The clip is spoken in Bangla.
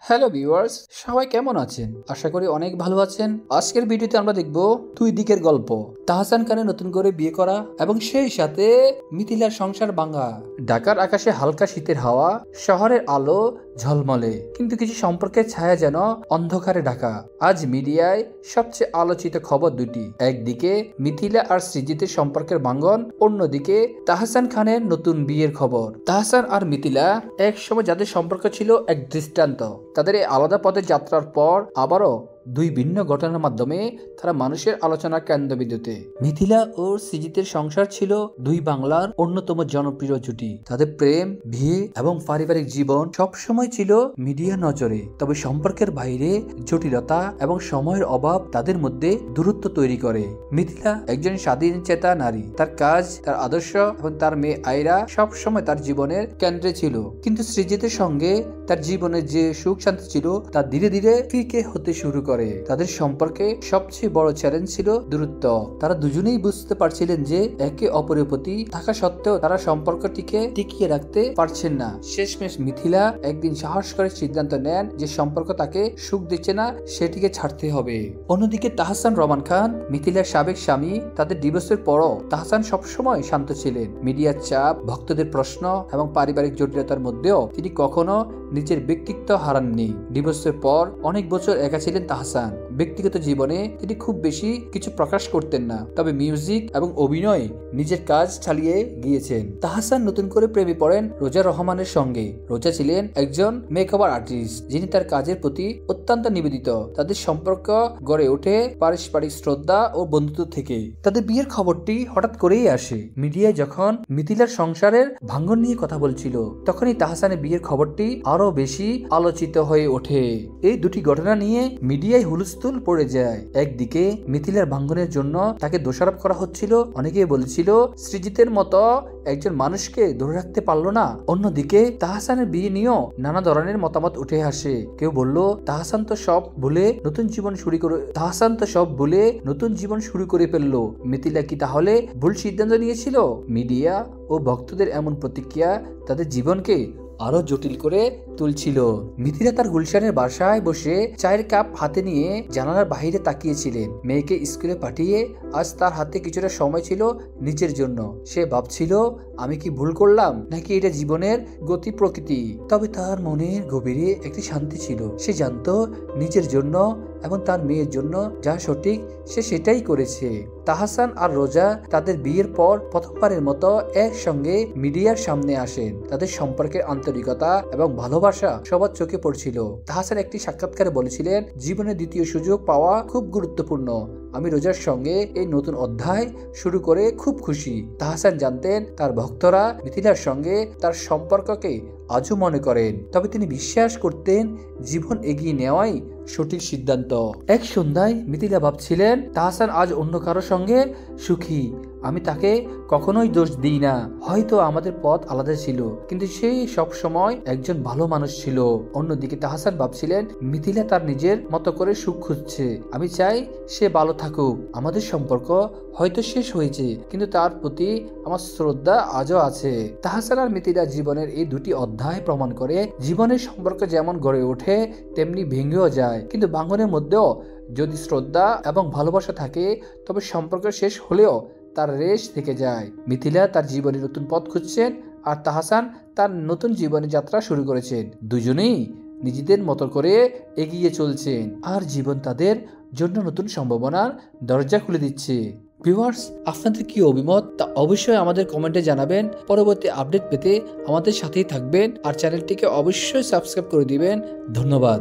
হ্যালো ভিউয়ার্স, সবাই কেমন আছেন? আশা করি অনেক ভালো আছেন। আজকের ভিডিওতে আমরা দেখব দুই দিকের গল্প, তাহসান খানের নতুন করে বিয়ে করা এবং সেই সাথে মিথিলার সংসার ভাঙা। ঢাকার আকাশে হালকা শীতের হাওয়া, শহরের আলো ঝলমলে, কিন্তু কিছু সম্পর্কের ছায়া যেন অন্ধকারে ঢাকা। আজ মিডিয়ায় সবচেয়ে আলোচিত খবর দুটি, একদিকে মিথিলা আর সৃজিতের সম্পর্কের ভাঙন, অন্যদিকে তাহসান খানের নতুন বিয়ের খবর। তাহসান আর মিথিলা এক সময় যাদের সম্পর্ক ছিল এক দৃষ্টান্ত। তাদের এই আলাদা পথে যাত্রার পর আবারও দুই ভিন্ন ঘটনার মাধ্যমে তারা মানুষের আলোচনার কেন্দ্রবিন্দুতে। মিথিলা ও সৃজিতের সংসার ছিল দুই বাংলার অন্যতম জনপ্রিয় জুটি। তাদের প্রেম, বিয়ে এবং পারিবারিক জীবন সবসময় ছিল মিডিয়া নজরে। তবে সম্পর্কের বাইরে জটিলতা এবং সময়ের অভাব তাদের মধ্যে দূরত্ব তৈরি করে। মিথিলা একজন স্বাধীন চেতা নারী। তার কাজ, তার আদর্শ এবং তার মেয়ে আয়রা সবসময় তার জীবনের কেন্দ্রে ছিল। কিন্তু সৃজিতের সঙ্গে তার জীবনের যে সুখ শান্তি ছিল তা ধীরে ধীরে ফিকে হতে শুরু করে। তাদের সম্পর্কে সবচেয়ে বড় চ্যালেঞ্জ ছিল দূরত্ব। তারা দুজনেই বুঝতে পারছিলেন যে একে অপরের প্রতি থাকা সত্ত্বেও তারা সম্পর্কটিকে টিকিয়ে রাখতে পারছেন না। শেষমেশ মিথিলা একদিন সাহস করে সিদ্ধান্ত নেন যে সম্পর্ক তাকে সুখ দিচ্ছে না, সেটিকে ছাড়তে হবে। অন্যদিকে তাহসান রহমান খান, মিথিলার সাবেক স্বামী, তাদের ডিভোর্সের পরও তাহসান সবসময় শান্ত ছিলেন। মিডিয়ার চাপ, ভক্তদের প্রশ্ন এবং পারিবারিক জটিলতার মধ্যেও তিনি কখনো নিজের ব্যক্তিত্ব হারাননি। ডিভোর্সের পর অনেক বছর একা ছিলেন তাহসান। ব্যক্তিগত জীবনে তিনি খুব বেশি কিছু প্রকাশ করতেন না, তবে মিউজিক এবং অভিনয়ে নিজের কাজ চালিয়ে গিয়েছেন। তাহসান নতুন করে প্রেমে পড়েন রোজা রহমানের সঙ্গে। রোজা ছিলেন একজন মেকওভার আর্টিস্ট, যিনি তার কাজের প্রতি অত্যন্ত নিবেদিত। তাদের সম্পর্ক গড়ে ওঠে পারস্পরিক শ্রদ্ধা ও বন্ধুত্ব থেকে। তাদের বিয়ের খবরটি হঠাৎ করেই আসে। মিডিয়ায় যখন মিথিলার সংসারের ভাঙন নিয়ে কথা বলছিল, তখনই তাহসানের বিয়ের খবরটি আরো বেশি আলোচিত হয়ে ওঠে। এই দুটি ঘটনা নিয়ে মিডিয়ায় হুলস্থুল পড়ে যায়। একদিকে মিথিলার ভাঙনের জন্য তাকে দোষারোপ করা হচ্ছিল। অনেকেই বলছিল সৃজিতের মতো একজন মানুষকে ধরে রাখতে পারলো না। অন্যদিকে তাহসানের বিয়ে নিয়েও নানা ধরনের মতামত উঠে আসে। কেউ বলল তাহসান তো সব ভুলে নতুন জীবন শুরু করে ফেললো। মিথিলা কি তাহলে ভুল সিদ্ধান্ত নিয়েছিল? মিডিয়া ও ভক্তদের এমন প্রতিক্রিয়া তাদের জীবনকে আরো জটিল করে তুলছিল। মিথিলা তার গুলশানের বাসায় বসে চায়ের কাপ হাতে নিয়ে জানালার বাইরে তাকিয়েছিলেন। মেয়েকে স্কুলে পাঠিয়ে আজ তার হাতে কিছুটা সময় ছিল নিজের জন্য। সে ভাবছিল, আমি কি ভুল করলাম, নাকি এটা জীবনের গতি প্রকৃতি? তবে তার মনের গভীরে একটি শান্তি ছিল। সে জানতো নিজের জন্য এবং তার মেয়ের জন্য যা সঠিক সে সেটাই করেছে। তাহসান আর রোজা তাদের বিয়ের পর প্রথমবারের মতো একসঙ্গে মিডিয়ার সামনে আসেন। তাদের সম্পর্কের আন্তরিকতা এবং ভালোবাসা সবার চোখে পড়ছিল। তাহসান একটি সাক্ষাৎকারে বলেছিলেন, জীবনের দ্বিতীয় সুযোগ পাওয়া খুব গুরুত্বপূর্ণ। আমি রোজার সঙ্গে এই নতুন অধ্যায় শুরু করে খুব খুশি। তাহসান জানতেন তার ভক্তরা মিথিলার সঙ্গে তার সম্পর্ককে আজও মনে করেন, তবে তিনি বিশ্বাস করতেন জীবন এগিয়ে নেওয়াই সঠিক সিদ্ধান্ত। এক সন্ধ্যায় মিথিলা ভাবছিলেন, তাহসান আজ অন্য কারো সঙ্গে সুখী। আমি তাকে কখনোই দোষ দিই না। হয়তো আমাদের পথ আলাদা ছিল, কিন্তু সে সব সময় একজন ভালো মানুষ ছিল। অন্যদিকে তাহসান ভাবছিলেন, মিথিলা তার নিজের মতো করে সুখ খুঁজছে। আমি চাই সে ভালো থাকুক। আমাদের সম্পর্ক হয়তো শেষ হয়েছে, কিন্তু তার প্রতি আমার শ্রদ্ধা আজও আছে। তাহসান আর মিথিলা জীবনের এই দুটি অধ্যায় প্রমাণ করে, জীবনের সম্পর্ক যেমন গড়ে ওঠে তেমনি ভেঙেও যায়, কিন্তু ভাঙনের মধ্যেও যদি শ্রদ্ধা এবং ভালোবাসা থাকে তবে সম্পর্ক শেষ হলেও তার রেশ থেকে যায়। মিথিলা তার জীবনে নতুন পথ খুঁজছেন, আর তাহসান তার নতুন জীবনে যাত্রা শুরু করেছেন। দুজনেই নিজেদের মতো করে এগিয়ে চলছেন, আর জীবন তাদের জন্য নতুন সম্ভাবনার দরজা খুলে দিচ্ছে। ভিউয়ার্স, আপনাদের কি অভিমত তা অবশ্যই আমাদের কমেন্টে জানাবেন। পরবর্তী আপডেট পেতে আমাদের সাথেই থাকবেন, আর চ্যানেলটিকে অবশ্যই সাবস্ক্রাইব করে দিবেন। ধন্যবাদ।